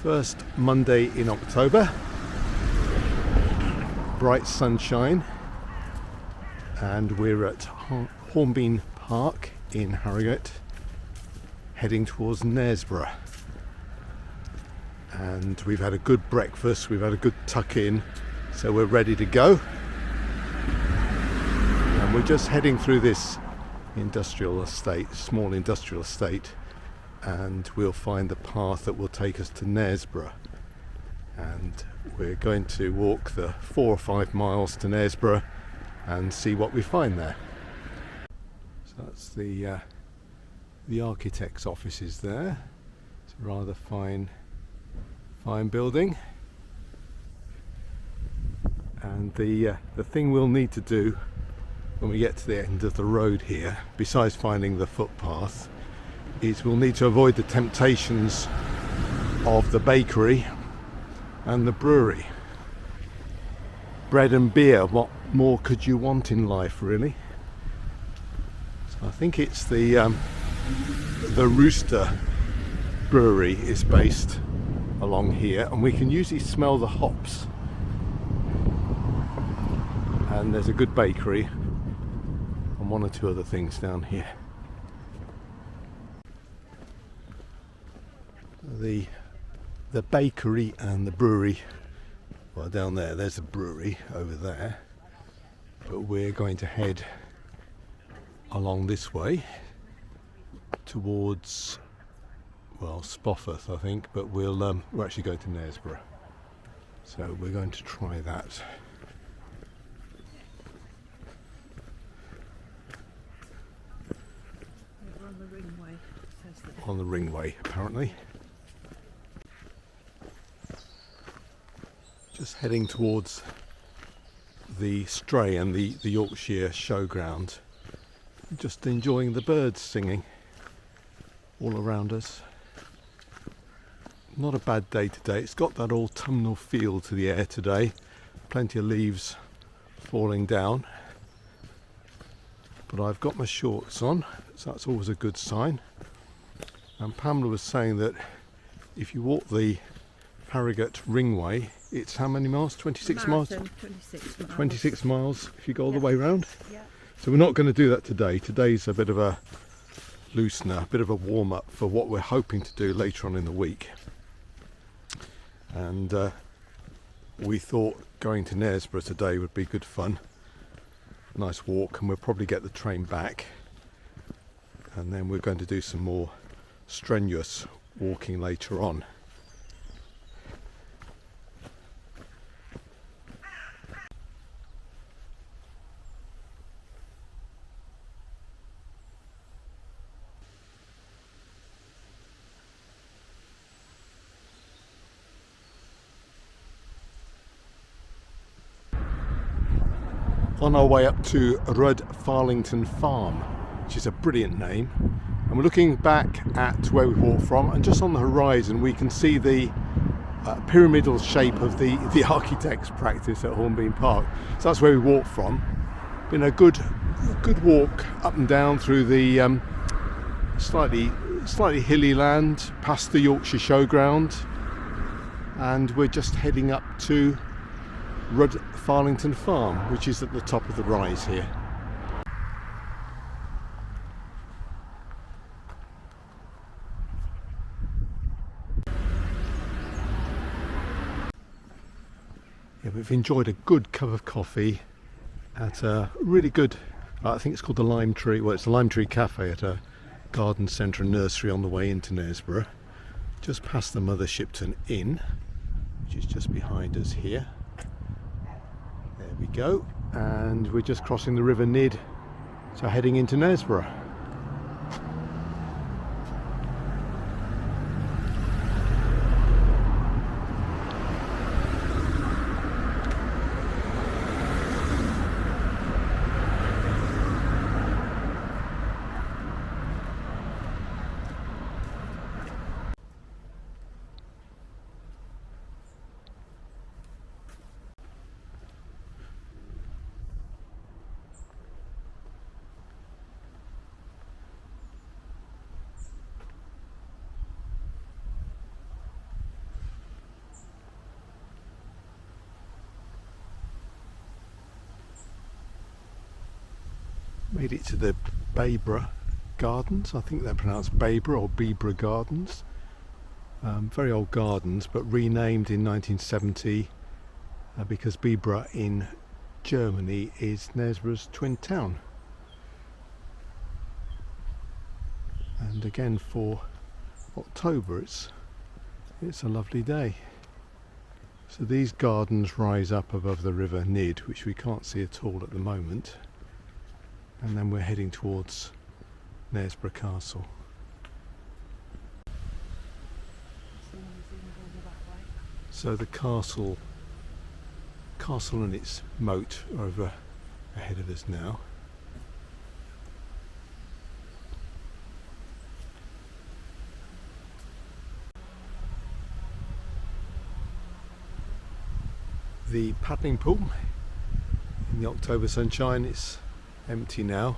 First Monday in October, bright sunshine, and we're at Hornbeam Park in Harrogate, heading towards Knaresborough. And we've had a good breakfast, we've had a good tuck in, so we're ready to go. And we're just heading through this industrial estate, small industrial estate, and we'll find the path that will take us to Knaresborough. And we're going to walk the 4 or 5 miles to Knaresborough and see what we find there. So that's the architect's offices there. It's a rather fine building. And the thing we'll need to do when we get to the end of the road here, besides finding the footpath, is we'll need to avoid the temptations of the bakery and the brewery. Bread and beer, what more could you want in life, really? So I think it's the Rooster Brewery is based along here, and we can usually smell the hops. And there's a good bakery and 1 or 2 other things down here. The bakery and the brewery, well, down there's a brewery over there, but we're going to head along this way towards, well, Spofforth, I think, but we're actually going to Knaresborough, so we're going to try that. We're on the ringway, says that. On the ringway, apparently. Just heading towards the Stray and the Yorkshire Showground. Just enjoying the birds singing all around us. Not a bad day today. It's got that autumnal feel to the air today. Plenty of leaves falling down. But I've got my shorts on, so that's always a good sign. And Pamela was saying that if you walk the Harrogate Ringway, it's how many miles? 26 miles? 26 miles. 26 miles if you go all the way round. Yeah. So we're not going to do that today. Today's a bit of a loosener, a bit of a warm-up for what we're hoping to do later on in the week. And we thought going to Knaresborough today would be good fun. Nice walk, and we'll probably get the train back. And then we're going to do some more strenuous walking later on. On our way up to Farlington Farm, which is a brilliant name, and we're looking back at where we walked from, and just on the horizon we can see the pyramidal shape of the architect's practice at Hornbeam Park. So that's where we walked from. Been a good walk up and down through the slightly hilly land, past the Yorkshire Showground, and we're just heading up to Farlington Farm, which is at the top of the rise here. Yeah, we've enjoyed a good cup of coffee at a really good, I think it's called the Lime Tree, well, it's the Lime Tree Cafe at a garden centre and nursery on the way into Knaresborough, just past the Mother Shipton Inn, which is just behind us here. There we go, and we're just crossing the River Nid, so heading into Knaresborough. Made it to the Bebra Gardens. I think they're pronounced Bebra or Bebra Gardens. Very old gardens, but renamed in 1970 because Bebra in Germany is Knaresborough's twin town. And again for October it's a lovely day. So these gardens rise up above the River Nid, which we can't see at all at the moment, and then we're heading towards Knaresborough Castle. So the castle and its moat are over ahead of us now. The paddling pool in the October sunshine is empty now.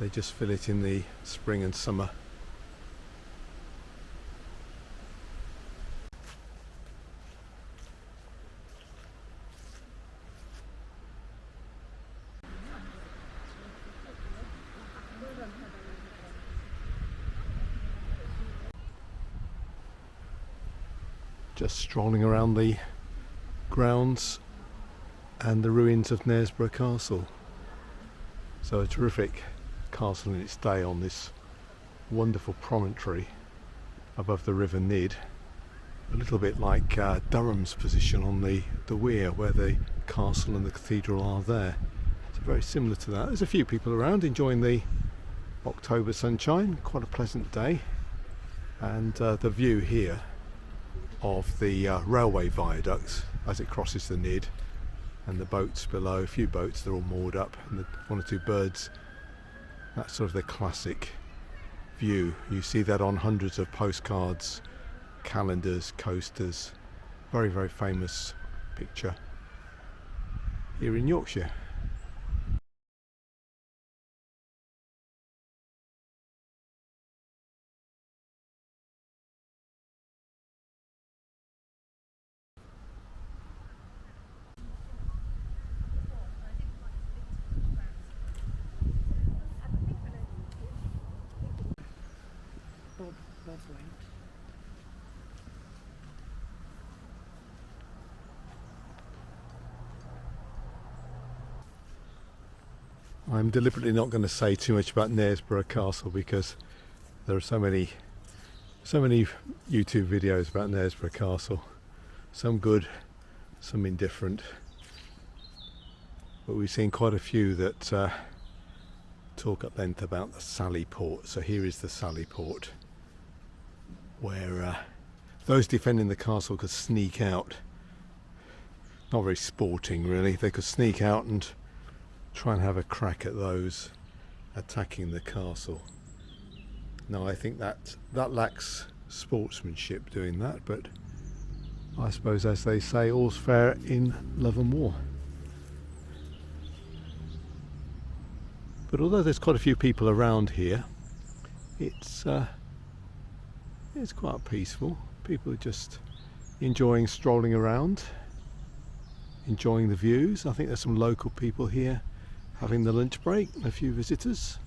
They just fill it in the spring and summer. Just strolling around the grounds and the ruins of Knaresborough Castle. So a terrific castle in its day on this wonderful promontory above the River Nid, a little bit like Durham's position on the weir where the castle and the cathedral are there. So very similar to that. There's a few people around enjoying the October sunshine, quite a pleasant day, and the view here of the railway viaducts as it crosses the Nid, and the boats below, a few boats, they're all moored up, and the one or two birds. That's sort of the classic view. You see that on hundreds of postcards, calendars, coasters. Very, very famous picture here in Yorkshire. Bob went. I'm deliberately not going to say too much about Knaresborough Castle because there are so many YouTube videos about Knaresborough Castle, some good, some indifferent, but we've seen quite a few that talk at length about the Sally Port. So here is the Sally Port, where those defending the castle could sneak out. Not very sporting really. They could sneak out and try and have a crack at those attacking the castle. Now I think that lacks sportsmanship doing that, but I suppose, as they say, all's fair in love and war. But although there's quite a few people around here, it's quite peaceful. People are just enjoying strolling around, enjoying the views. I think there's some local people here having the lunch break, a few visitors.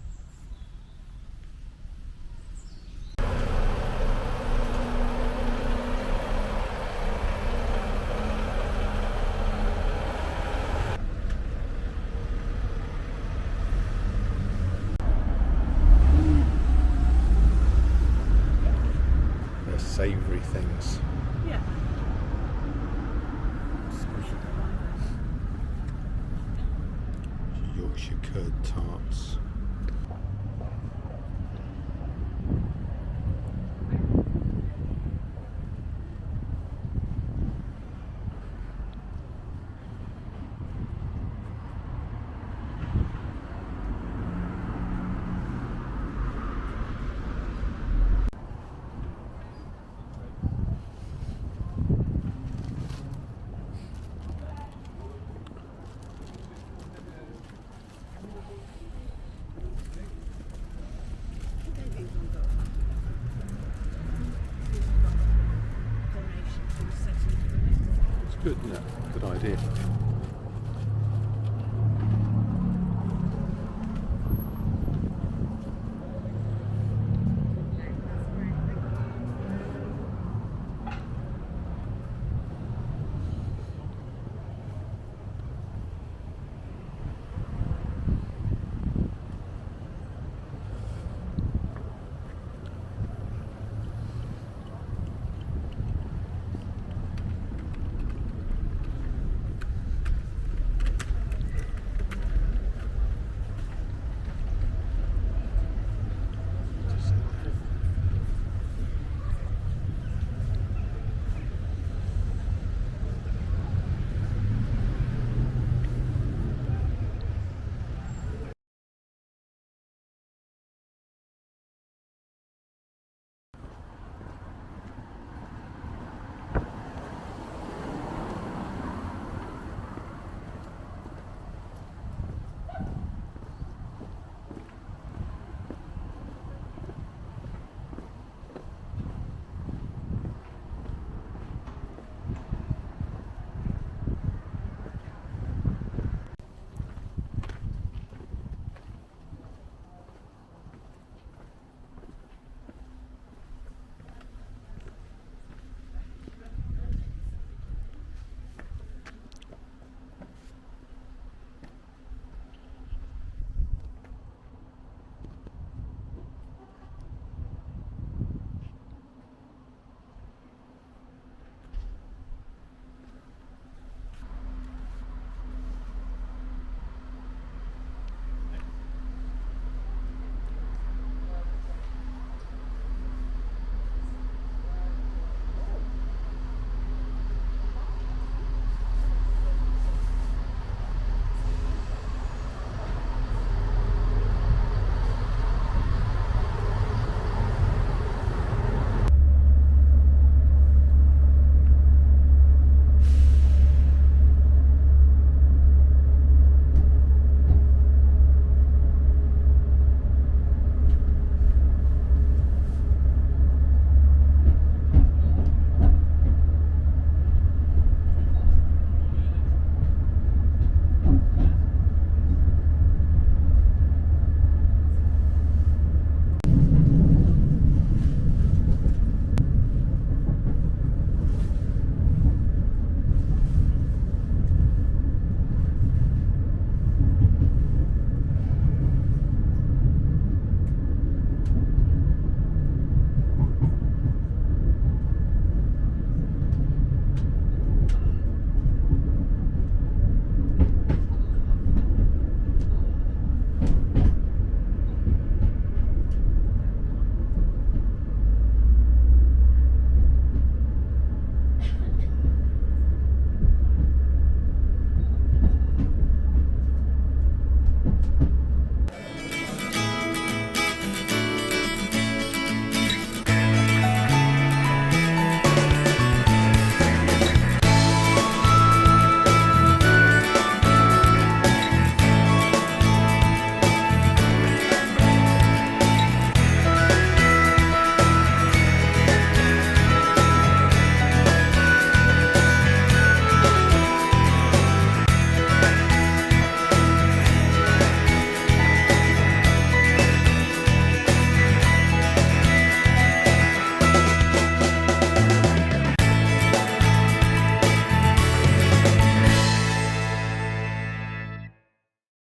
They're savoury things. Yeah. Yorkshire curd tarts. Good, yeah, good idea.